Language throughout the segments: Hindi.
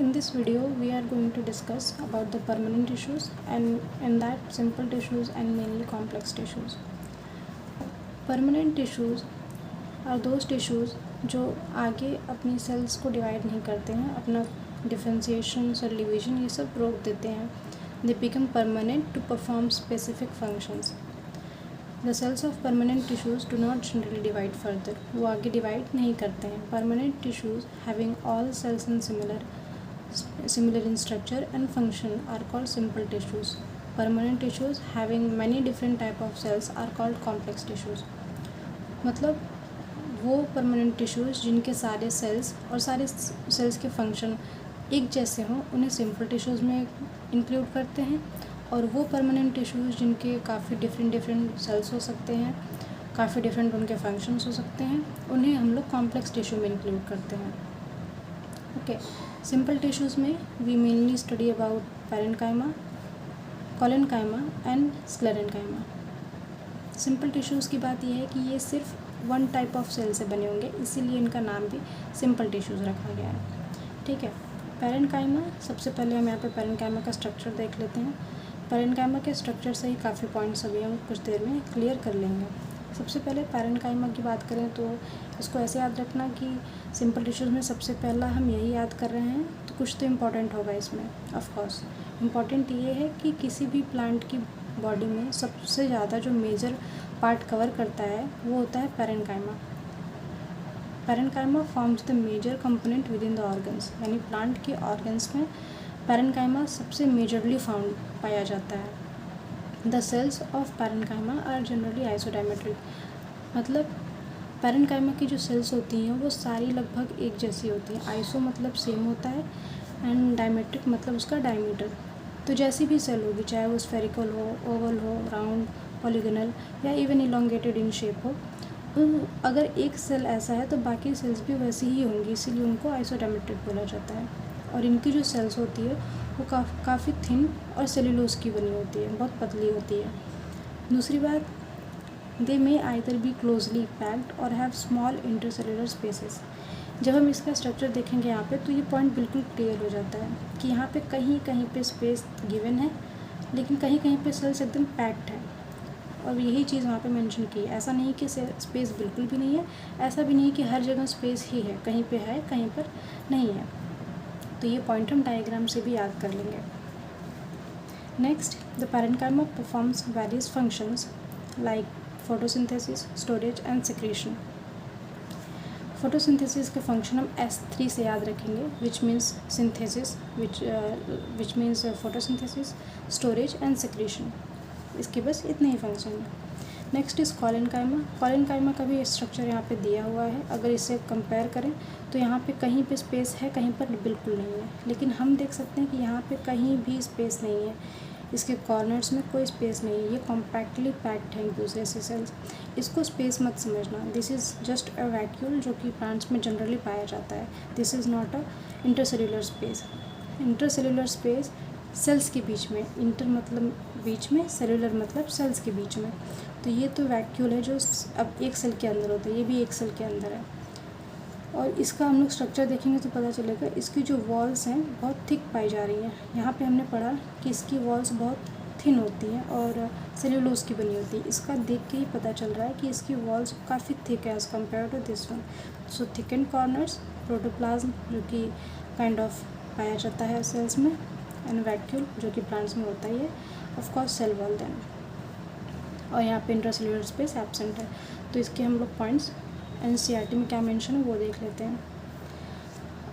In this video, we are going to discuss about the permanent tissues and in that simple tissues and mainly complex tissues. Permanent tissues are those tissues जो आगे अपनी सेल्स को डिवाइड नहीं करते हैं, अपना डिफ्रेंसिएशन और डिवीजन ये सब रोक देते हैं. They become permanent to perform specific functions. The cells of permanent tissues do not generally divide further. वो आगे डिवाइड नहीं करते हैं. Permanent tissues having all cells in similar in structure and function are called simple tissues. Permanent tissues having many different type of cells are called complex tissues. मतलब वो परमानेंट टिश्यूज़ जिनके सारे सेल्स और सारे सेल्स के फंक्शन एक जैसे हों उन्हें सिंपल टिश्यूज़ में इंक्लूड करते हैं, और वो परमानेंट टिश्यूज़ जिनके काफ़ी डिफरेंट सेल्स हो सकते हैं, काफ़ी डिफरेंट उनके फंक्शंस हो सकते हैं, उन्हें हम लोग कॉम्प्लेक्स टिश्यू में इंक्लूड करते हैं. ओके, सिंपल टिश्यूज़ में we mainly study about parenchyma, collenchyma and sclerenchyma. Simple tissues की बात यह है कि ये सिर्फ वन टाइप ऑफ सेल से बने होंगे, इसीलिए इनका नाम भी सिंपल टिश्यूज़ रखा गया है. ठीक है, पैरेन्काइमा. सबसे पहले हम यहाँ पे पैरेन्काइमा का स्ट्रक्चर देख लेते हैं. पैरेन्काइमा के स्ट्रक्चर से ही काफ़ी पॉइंट्स अभी हम कुछ देर में क्लियर कर लेंगे. सबसे पहले पैरेन्काइमा की बात करें तो इसको ऐसे याद रखना कि सिंपल टिश्यूज़ में सबसे पहला हम यही याद कर रहे हैं, तो कुछ तो इम्पॉर्टेंट होगा इसमें. ऑफ कोर्स इम्पॉर्टेंट ये है कि किसी भी प्लांट की बॉडी में सबसे ज़्यादा जो मेजर पार्ट कवर करता है वो होता है parenchyma. Parenchyma forms the major component within the organs, यानी प्लांट के ऑर्गन्स में पैरेन्काइमा सबसे मेजरली फाउंड पाया जाता है. The cells of parenchyma are generally isodiametric. मतलब पैरेन्काइमा की जो सेल्स होती हैं वो सारी लगभग एक जैसी होती हैं. आइसो मतलब सेम होता है एंड डायमेट्रिक मतलब उसका डायमीटर. तो जैसी भी सेल होगी, चाहे वो स्फेरिकल हो, ओवल हो, राउंड, पॉलीगोनल या इवन इलोंगेटेड इन शेप हो, अगर एक सेल ऐसा है तो बाकी सेल्स भी वैसी ही होंगी, इसीलिए उनको आइसोडायमेट्रिक बोला जाता है. और इनकी जो सेल्स होती है वो काफ़ी थिन और सेल्यूलोज की बनी होती है, बहुत पतली होती है. दूसरी बात, दे मे आइदर बी क्लोजली पैक्ड और हैव स्मॉल इंटरसेलुलर स्पेसेस. जब हम इसका स्ट्रक्चर देखेंगे यहाँ पे तो ये पॉइंट बिल्कुल क्लियर हो जाता है कि यहाँ पे कहीं कहीं पे स्पेस गिवन है, लेकिन कहीं कहीं पे सेल्स एकदम पैक्ड है. और यही चीज़ वहाँ पे मेंशन की है. ऐसा नहीं कि स्पेस बिल्कुल भी नहीं है, ऐसा भी नहीं कि हर जगह स्पेस ही है, कहीं पे है कहीं पर नहीं है. तो ये पॉइंट हम डायग्राम से भी याद कर लेंगे. Next, the parenchyma performs various functions like photosynthesis, storage and secretion. Photosynthesis के फंक्शन हम S3 से याद रखेंगे, which means synthesis, which means photosynthesis, storage and secretion. इसके बस इतने ही फंक्शन हैं. Next is collenchyma. कोलेनकाइमा का भी स्ट्रक्चर यहाँ पे दिया हुआ है. अगर इसे कंपेयर करें तो यहाँ पे कहीं पे स्पेस है, कहीं पर बिल्कुल नहीं है. लेकिन हम देख सकते हैं कि यहाँ पे कहीं भी स्पेस नहीं है, इसके कॉर्नर्स में कोई स्पेस नहीं है. ये कॉम्पैक्टली पैक्ड है एक दूसरे से सेल्स. इसको स्पेस मत समझना. This is just a vacuole जो कि प्लांट्स में जनरली पाया जाता है. This is not a intercellular space. Intercellular space cells के बीच में, इंटर मतलब बीच में, सेल्युलर मतलब सेल्स के बीच में. तो ये तो वैक्यूल है जो अब एक सेल के अंदर होता है, ये भी एक सेल के अंदर है. और इसका हम लोग स्ट्रक्चर देखेंगे तो पता चलेगा. इसकी जो वॉल्स हैं बहुत थिक पाई जा रही हैं. यहाँ पे हमने पढ़ा कि इसकी वॉल्स बहुत थिन होती हैं और सेल्यूलोज की बनी होती है. इसका देख के ही पता चल रहा है कि इसकी वॉल्स काफ़ी थिक है as compare to this one. So thicken corners, protoplasm जो कि काइंड ऑफ पाया जाता है सेल्स में, एंड वैक्यूल जो कि प्लांट्स में होता ही है. ऑफकोर्स सेल वॉल देन, और यहाँ पे इंटरसेल्युलर स्पेस एब्सेंट है. तो इसके हम लोग पॉइंट्स NCERT में क्या मेंशन है वो देख लेते हैं.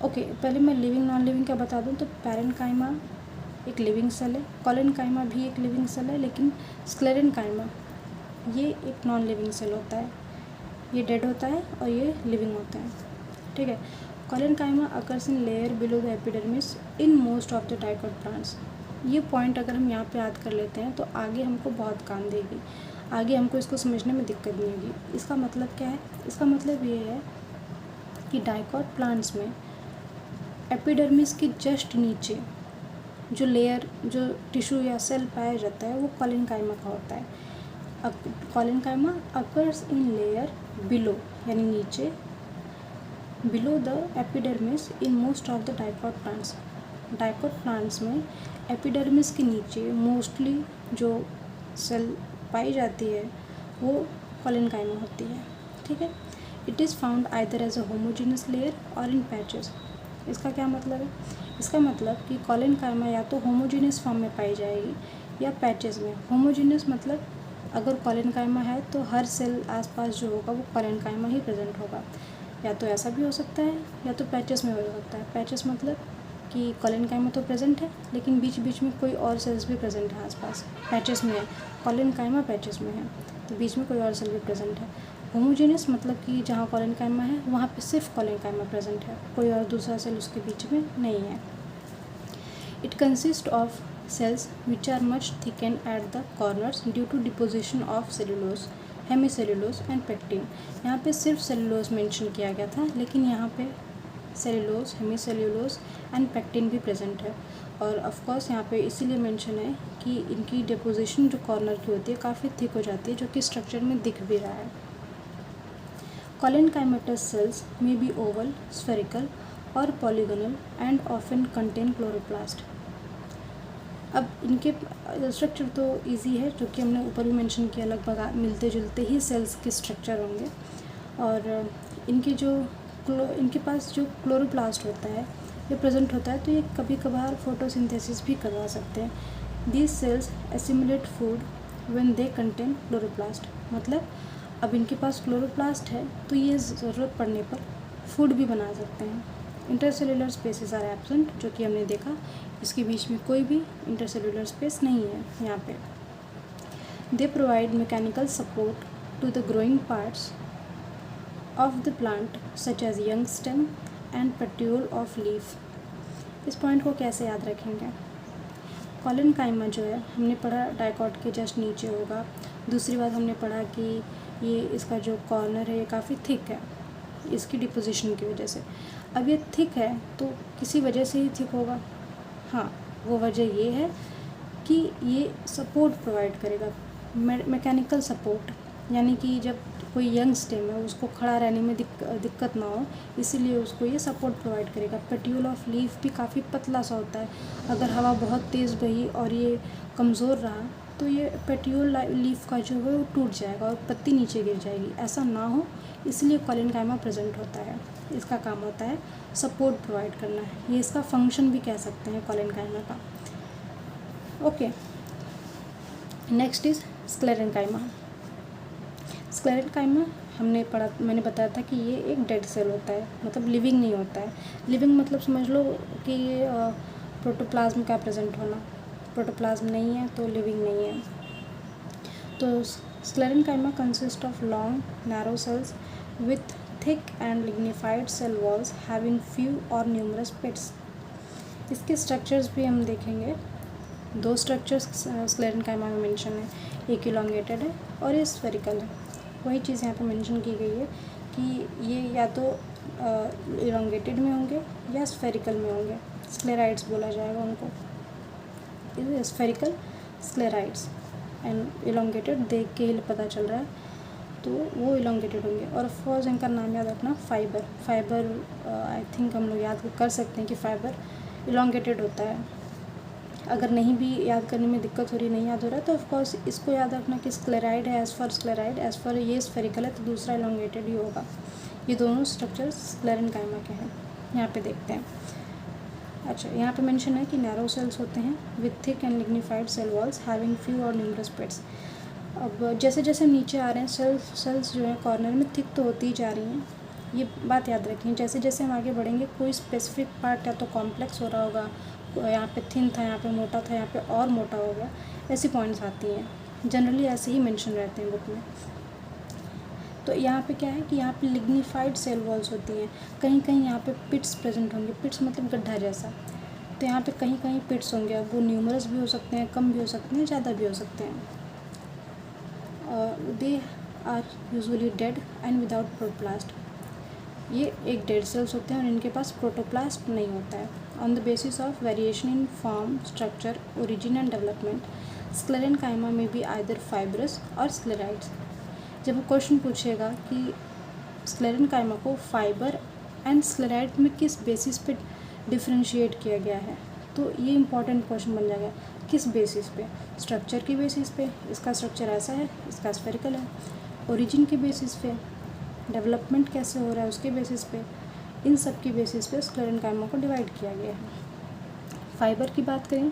ओके, पहले मैं लिविंग नॉन लिविंग का बता दूं तो पैरेन्काइमा एक लिविंग सेल है, कोलेनकाइमा भी एक लिविंग सेल है, लेकिन स्क्लेरेन्काइमा ये एक नॉन लिविंग सेल होता है. ये डेड होता है और ये लिविंग होता है. ठीक है. Collenchyma occurs in layer below the epidermis in most of the dicot plants. ये पॉइंट अगर हम यहाँ पे याद कर लेते हैं तो आगे हमको बहुत काम देगी. आगे हमको इसको समझने में दिक्कत नहीं होगी. इसका मतलब क्या है? इसका मतलब ये है कि डाइकोट प्लांट्स में एपिडर्मिस के जस्ट नीचे जो लेयर, जो टिश्यू या सेल पाया जाता है वो कोलेनकाइमा का होता है. Collenchyma occurs in layer below, यानी नीचे, below the epidermis in most of the diploid plants. Dicot plants में एपिडर्मिस के नीचे मोस्टली जो सेल पाई जाती है वो कोलेनकाइमा होती है, ठीक है। It is found either as a homogenous layer or in patches. इसका क्या मतलब है? इसका मतलब कि कोलेनकाइमा या तो होमोजेनस फॉर्म में पाई जाएगी या पैचेस में। होमोजेनस मतलब अगर कोलेनकाइमा है तो हर सेल आसपास जो होगा वो कोलेनकाइमा ही प्रेजेंट होगा। या तो ऐसा भी हो सकता है या तो पैचेस में हो सकता है। पैचेस मतलब कि कोलेनकाइमा तो प्रेजेंट है लेकिन बीच बीच में कोई और सेल्स भी प्रेजेंट है आसपास। पैचेस में है, कोलेनकाइमा पैचेस में है तो बीच में कोई और सेल भी प्रेजेंट है। होमोजेनस मतलब कि जहाँ कोलेनकाइमा है वहाँ पे सिर्फ कोलेनकाइमा प्रेजेंट है, कोई और दूसरा सेल उसके बीच में नहीं है। It consist of cells which are much thickened at the corners due to deposition of cellulose, hemicellulose and pectin. यहाँ पे सिर्फ सेलुलोज मेंशन किया गया था लेकिन यहाँ पे सेलुलोज, हेमीसेल्यूलोज एंड पेक्टिन भी प्रेजेंट है। और ऑफ कोर्स यहाँ पे इसीलिए मेंशन है कि इनकी डिपोजिशन जो कॉर्नर की होती है काफ़ी थिक हो जाती है, जो कि स्ट्रक्चर में दिख भी रहा है। Collenchymatous cells may be oval, spherical और polygonal and often contain chloroplast. अब इनके स्ट्रक्चर तो इजी है, जो कि हमने ऊपर भी मेंशन किया, लगभग मिलते जुलते ही सेल्स के स्ट्रक्चर होंगे। और इनके पास जो क्लोरोप्लास्ट होता है ये प्रेजेंट होता है, तो ये कभी कभार फोटोसिंथेसिस भी करवा सकते हैं। These cells assimilate food when they contain chloroplast. मतलब अब इनके पास क्लोरोप्लास्ट है तो ये ज़रूरत पड़ने पर फूड भी बना सकते हैं। इंटरसेलुलर स्पेसेस आर एब्सेंट, जो कि हमने देखा इसके बीच में कोई भी इंटरसेलुलर स्पेस नहीं है यहाँ पे। They provide mechanical support to the growing parts of the plant such as young stem and petiole of leaf. इस पॉइंट को कैसे याद रखेंगे? कोलेनकाइमा जो है हमने पढ़ा डाइकोट के जस्ट नीचे होगा। दूसरी बात हमने पढ़ा कि ये इसका जो कॉर्नर है ये काफ़ी थिक है इसकी डिपोजिशन की वजह से। अब ये थिक है तो किसी वजह से ही थिक होगा। हाँ, वो वजह ये है कि ये सपोर्ट प्रोवाइड करेगा, मैकेनिकल सपोर्ट, यानी कि जब कोई यंग स्टेम है उसको खड़ा रहने में दिक्कत ना हो, इसीलिए उसको ये सपोर्ट प्रोवाइड करेगा। पेट्यूल ऑफ लीफ भी काफ़ी पतला सा होता है, अगर हवा बहुत तेज़ बही और ये कमज़ोर रहा तो ये पेट्यूल लीफ का जो है वो टूट जाएगा और पत्ती नीचे गिर जाएगी। ऐसा ना हो इसलिए कोलेनकाइमा प्रेजेंट होता है। इसका काम होता है सपोर्ट प्रोवाइड करना है, ये इसका फंक्शन भी कह सकते हैं कोलेनकाइमा का। Okay, next is sclerenchyma. Sclerenchyma हमने पढ़ा, मैंने बताया था कि ये एक डेड सेल होता है, मतलब लिविंग नहीं होता है। लिविंग मतलब समझ लो कि ये प्रोटोप्लाज्म का प्रेजेंट होना, प्रोटोप्लाज्म नहीं है तो लिविंग नहीं है। तो sclerenchyma consist of long narrow sales with thick and lignified cell walls having few or numerous pits। इसके स्ट्रक्चर्स भी हम देखेंगे। दो स्ट्रक्चर्स स्क्लेरेनकाइमा में मेंशन है, एक इलोंगेटेड है और ये स्फेरिकल है। वही चीज़ यहाँ पे मेंशन की गई है कि ये या तो इलोंगेटेड में होंगे या स्फेरिकल में होंगे। स्क्लेराइड्स बोला जाएगा उनको, स्फेरिकल स्क्लेराइड्स एंड इलोंगेटेड देख के ही पता चल रहा है तो वो इलोंगेटेड होंगे। और ऑफकोर्स इनका नाम याद रखना, फाइबर आई थिंक हम लोग याद कर सकते हैं कि फाइबर इलोंगेटेड होता है। अगर नहीं भी याद करने में दिक्कत हो रही, नहीं याद हो रहा है तो ऑफकोर्स इसको याद रखना कि स्क्लेराइड है, एज़ फॉर ये स्फेरिकल है तो दूसरा इलोंगेटेड ही होगा। ये दोनों स्ट्रक्चर्स स्क्लेरेनकाइमा के हैं। यहाँ पे देखते हैं। अच्छा, यहाँ पे मेंशन है कि नैरो सेल्स होते हैं with thick and lignified cell walls having few or numerous pits. अब जैसे जैसे हम नीचे आ रहे हैं सेल्स जो है कॉर्नर में थिक तो होती ही जा रही हैं, ये बात याद रखें। जैसे जैसे हम आगे बढ़ेंगे कोई स्पेसिफिक पार्ट या तो कॉम्प्लेक्स हो रहा होगा, यहाँ पे थिन था, यहाँ पे मोटा था, यहाँ पे और मोटा हो गया, ऐसी पॉइंट्स आती हैं। जनरली ऐसे ही मेंशन रहते हैं बुक में। तो यहाँ पे क्या है कि यहाँ पे लिग्निफाइड सेल वॉल्स होती हैं, कहीं कहीं यहाँ पे पिट्स प्रेजेंट होंगे। पिट्स मतलब गड्ढा जैसा, तो यहाँ पे कहीं कहीं पिट्स होंगे। अब वो न्यूमरस भी हो सकते हैं, कम भी हो सकते हैं, ज़्यादा भी हो सकते हैं। They are usually dead and without protoplast. ये एक डेड सेल्स होते हैं और इनके पास प्रोटोप्लास्ट नहीं होता है। On the basis of variation in form, structure, origin and development, sclerenchyma में भी आइदर फाइब्रस और स्क्लेराइड्स। जब क्वेश्चन पूछेगा कि स्क्लेरेनकाइमा को फाइबर एंड स्क्लेराइड में किस बेसिस पे डिफ्रेंशिएट किया गया है, तो ये इंपॉर्टेंट क्वेश्चन बन जाएगा, किस बेसिस पे? स्ट्रक्चर की बेसिस पे, इसका स्ट्रक्चर ऐसा है, इसका स्फेरिकल है। ओरिजिन की बेसिस पे, डेवलपमेंट कैसे हो रहा है उसके बेसिस पे, इन सब की बेसिस पे स्क्लेरेंकाइमा को डिवाइड किया गया है। फाइबर की बात करें,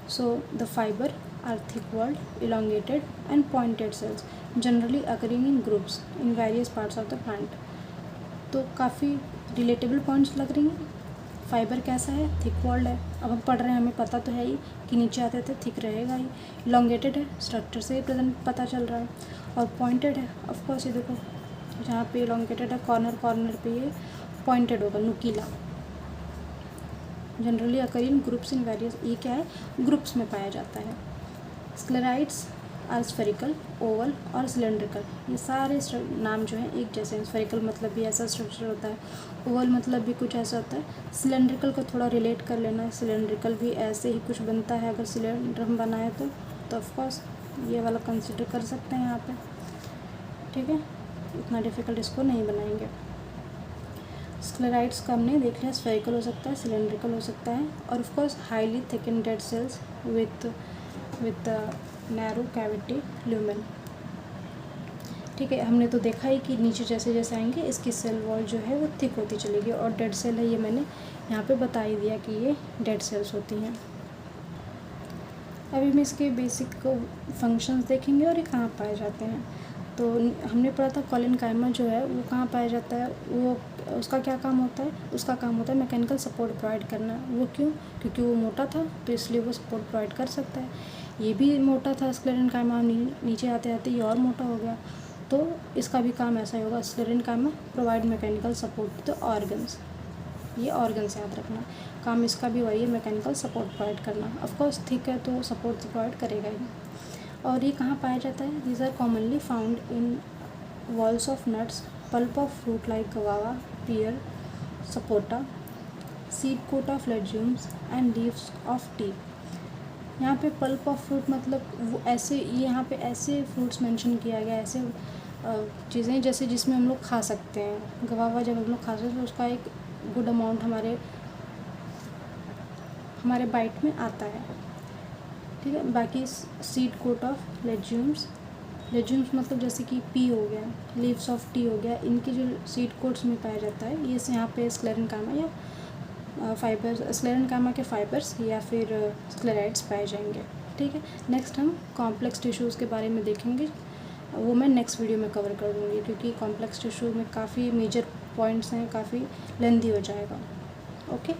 so the fibre are thick walled, elongated and pointed cells generally occurring in groups in various parts of the plant. तो काफ़ी रिलेटेबल पॉइंट्स लग रही हैं। फाइबर कैसा है? थिक वॉल्ड है। अब हम पढ़ रहे हैं, हमें पता तो है ही कि नीचे आते थे थिक रहेगा ही। इलोंगेटेड है, स्ट्रक्चर से ही प्रेजेंट पता चल रहा है। और पॉइंटेड है, ऑफ कोर्स ये देखो जहाँ पे इलोंगेटेड है कॉर्नर कॉर्नर पे ये पॉइंटेड होगा, नुकीला। Generally occur in groups in various, ये क्या है? ग्रुप्स में पाया जाता है। स्क्लेराइड्स आर स्फेरिकल, ओवल और सिलेंड्रिकल। ये सारे नाम जो हैं एक जैसे हैं। स्फेरिकल मतलब भी ऐसा स्ट्रक्चर होता है, ओवल मतलब भी कुछ ऐसा होता है। सिलेंड्रिकल को थोड़ा रिलेट कर लेना है, सिलेंड्रिकल भी ऐसे ही कुछ बनता है। अगर सिलेंडर हम बनाए तो ऑफकोर्स ये वाला कंसिडर कर सकते हैं यहाँ पे, ठीक है। इतना डिफ़िकल्ट इसको नहीं बनाएंगे। स्क्लेराइड्स का हमने देख लिया, स्फेरिकल हो सकता है, सिलेंड्रिकल हो सकता है, और of course highly thicken dead cells with narrow cavity lumen. ठीक है, हमने तो देखा ही कि नीचे जैसे जैसे आएंगे इसकी सेल वॉल जो है वो थिक होती चलेगी। और डेड सेल है, ये मैंने यहाँ पे बता ही दिया कि ये डेड सेल्स होती हैं। अभी मैं इसके बेसिक फंक्शंस देखेंगे और ये कहाँ पाए जाते हैं। तो हमने पढ़ा था कोलेनकाइमा जो है वो कहाँ पाया जाता है, वो उसका क्या काम होता है? उसका काम होता है मैकेनिकल सपोर्ट प्रोवाइड करना। वो क्यों? क्योंकि वो मोटा था तो इसलिए वो सपोर्ट प्रोवाइड कर सकता है। ये भी मोटा था स्क्लेरेंकाइमा, नीचे आते आते ये और मोटा हो गया, तो इसका भी काम ऐसा ही होगा। Sclerenchyma provide mechanical support to the organs. ये ऑर्गन्स याद रखना, काम इसका भी वही है, मैकेनिकल सपोर्ट प्रोवाइड करना। ऑफकोर्स थिक है तो सपोर्ट प्रोवाइड करेगा ही। और ये कहाँ पाया जाता है? These are commonly found in walls of nuts, pulp of fruit like guava, pear, sapota, seed coat of legumes and leaves of tea. यहाँ पे पल्प ऑफ फ्रूट मतलब वो ऐसे, ये यहाँ पे ऐसे फ्रूट्स मेंशन किया गया, ऐसे चीज़ें जैसे जिसमें हम लोग खा सकते हैं। गवावा जब हम लोग खा सकते हैं तो उसका एक गुड अमाउंट हमारे बाइट में आता है, ठीक है। बाकी सीड कोट ऑफ लेग्यूम्स मतलब जैसे कि पी हो गया, लीव्स ऑफ टी हो गया, इनके जो सीड कोट्स में पाया जाता है, ये यहाँ पे स्क्लेरेंकाइमा या फाइबर्स, स्क्लेरेंकाइमा के फाइबर्स या फिर स्क्लेराइड्स पाए जाएंगे, ठीक है। नेक्स्ट हम कॉम्प्लेक्स टिश्यूज़ के बारे में देखेंगे, वो मैं नेक्स्ट वीडियो में कवर कर दूँगी, क्योंकि कॉम्प्लेक्स टिश्यू में काफ़ी मेजर पॉइंट्स हैं, काफ़ी लेंदी हो जाएगा। ओके।